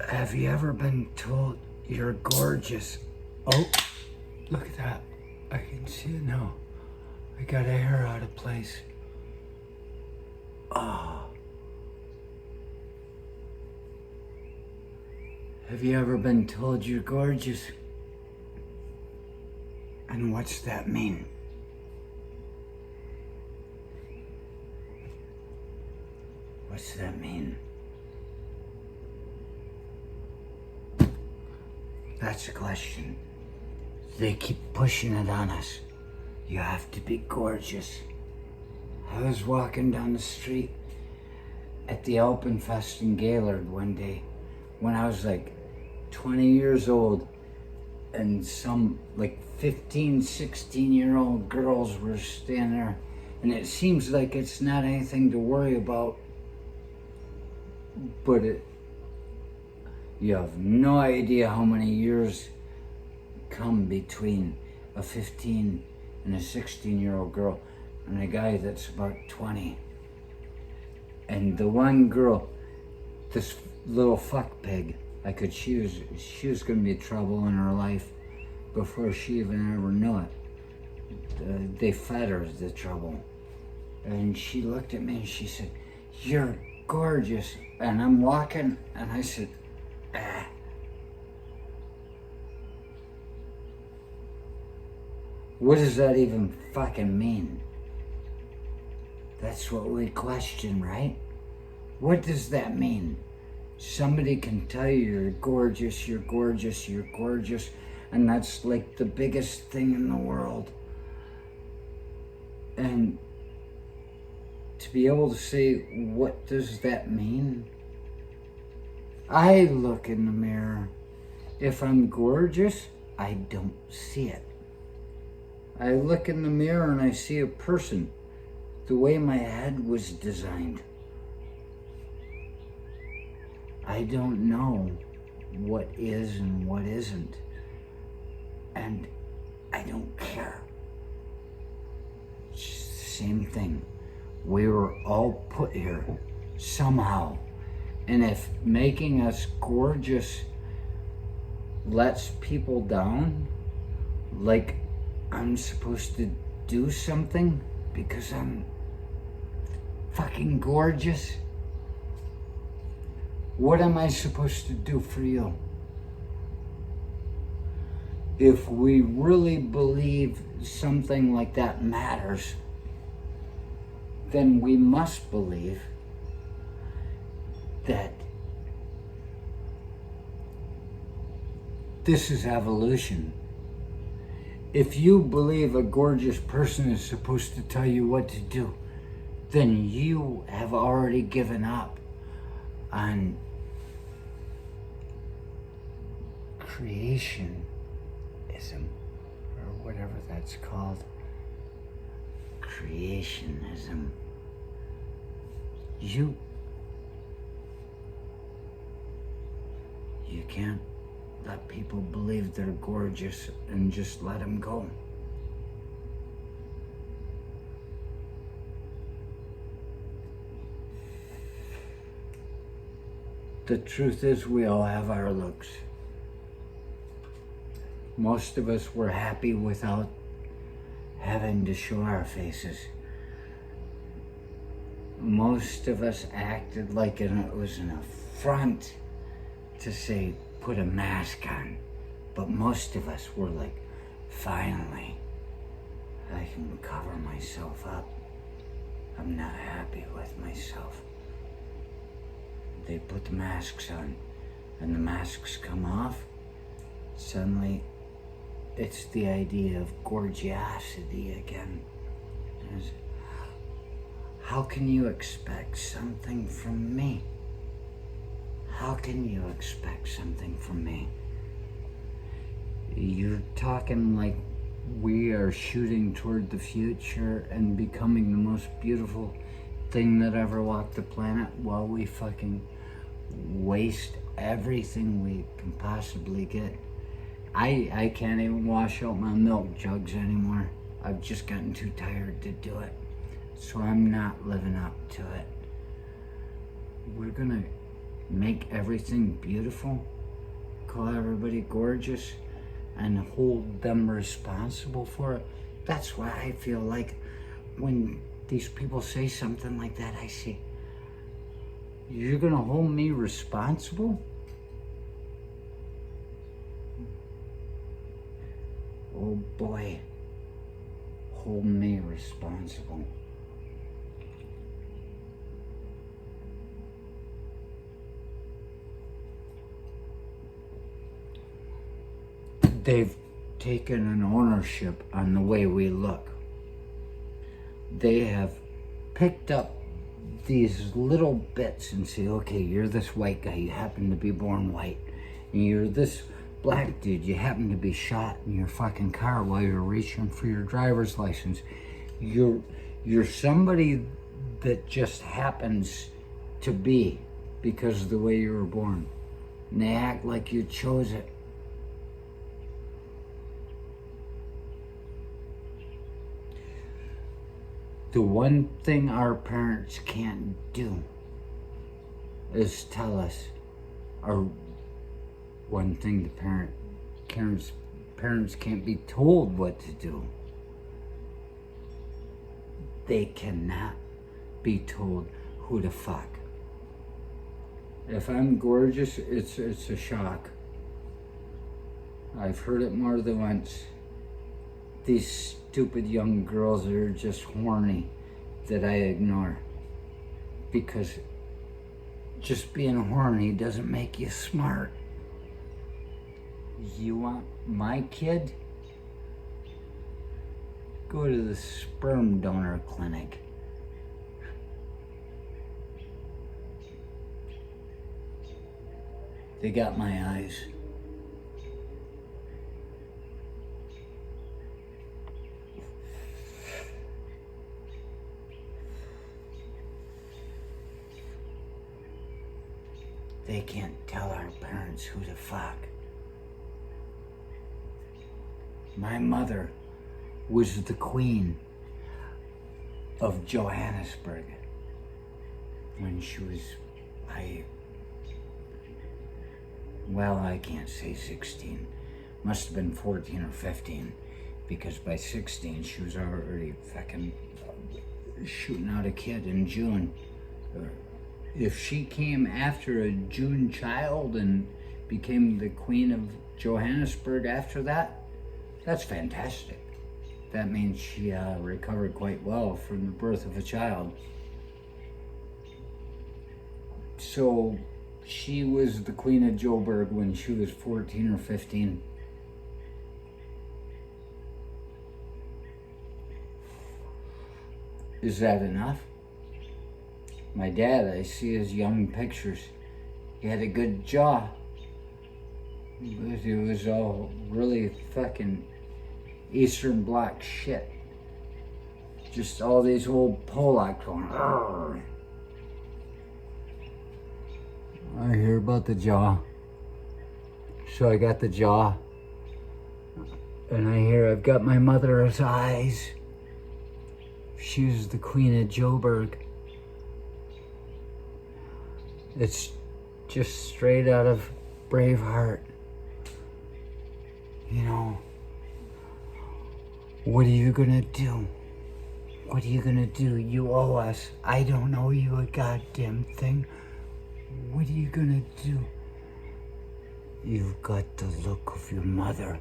Have you ever been told you're gorgeous? Oh, look at that. I can see it now. I got a hair out of place. Ah. Have you ever been told you're gorgeous? And what's that mean? What's that mean? That's the question. They keep pushing it on us. You have to be gorgeous. I was walking down the street at the Alpenfest in Gaylord one day when I was like 20 years old, and some like 15, 16-year-old girls were standing there, and it seems like it's not anything to worry about, but you have no idea how many years come between a 15 and a 16-year-old girl and a guy that's about 20. And the one girl, this little fuck pig, she was gonna be trouble in her life before she even ever knew it. They fed her the trouble. And she looked at me and she said, "You're gorgeous." And I'm walking and I said, "Ah." What does that even fucking mean? That's what we question, right? What does that mean? Somebody can tell you you're gorgeous, you're gorgeous, you're gorgeous, and that's like the biggest thing in the world. And to be able to say, what does that mean? I look in the mirror. If I'm gorgeous, I don't see it. I look in the mirror and I see a person the way my head was designed. I don't know what is and what isn't. And I don't care. It's the same thing. We were all put here somehow. And if making us gorgeous lets people down, like I'm supposed to do something because I'm fucking gorgeous, what am I supposed to do for you? If we really believe something like that matters, then we must believe that this is evolution. If you believe a gorgeous person is supposed to tell you what to do, then you have already given up on creationism, or whatever that's called. Creationism. You can't let people believe they're gorgeous and just let them go. The truth is, we all have our looks. Most of us were happy without having to show our faces. Most of us acted like it was an affront to say, put a mask on. But most of us were like, finally, I can cover myself up. I'm not happy with myself. They put the masks on, and the masks come off. Suddenly, it's the idea of gorgeosity again. How can you expect something from me? How can you expect something from me? You're talking like we are shooting toward the future and becoming the most beautiful thing that ever walked the planet while we fucking waste everything we can possibly get. I can't even wash out my milk jugs anymore. I've just gotten too tired to do it. So I'm not living up to it. We're gonna make everything beautiful, call everybody gorgeous, and hold them responsible for it. That's why I feel like when these people say something like that, I say, you're gonna hold me responsible? Oh boy, hold me responsible. They've taken an ownership on the way we look. They have picked up these little bits and say, okay, you're this white guy, you happen to be born white. And you're this black dude, you happen to be shot in your fucking car while you're reaching for your driver's license. You're somebody that just happens to be because of the way you were born. And they act like you chose it. The one thing our parents can't do is tell us, or one thing the parents can't be told what to do. They cannot be told who to fuck. If I'm gorgeous, it's a shock. I've heard it more than once. These stupid young girls that are just horny that I ignore. Because just being horny doesn't make you smart. You want my kid? Go to the sperm donor clinic. They got my eyes. They can't tell our parents who to fuck. My mother was the queen of Johannesburg when she was, I can't say 16. Must have been 14 or 15, because by 16 she was already fucking shooting out a kid in June. If she came after a June child and became the queen of Johannesburg after that, that's fantastic. That means she recovered quite well from the birth of a child. So she was the queen of Joburg when she was 14 or 15. Is that enough? My dad, I see his young pictures. He had a good jaw, but he was all really fucking Eastern Bloc shit. Just all these old Polacks going, argh. I hear about the jaw. So I got the jaw. And I hear I've got my mother's eyes. She was the queen of Joburg. It's just straight out of Braveheart. You know, what are you gonna do? What are you gonna do? You owe us. I don't owe you a goddamn thing. What are you gonna do? You've got the look of your mother.